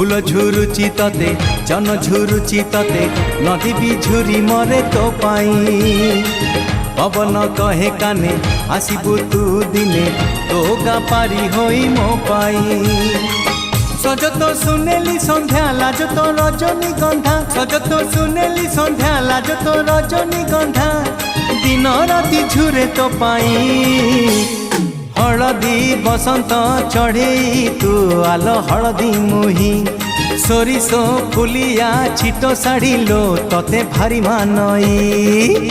फूल झुरुची तते जन झुरुची तते नदी भी झुरी मरे तो पाई पवन कहे काने आसबू तू दिने तो गा पारी होई मो पाई सज तो सुनेली संध्या लाज तो रजनी गंधा सज तो सुनेली संध्या लाज तो रजनी गंधा दिन राति झुरे तो पाई हलदी बसंत चढ़े तू आल हलदी मुही सोरिष फुलिया छिटो शाढ़ी लो तते भारी मानई।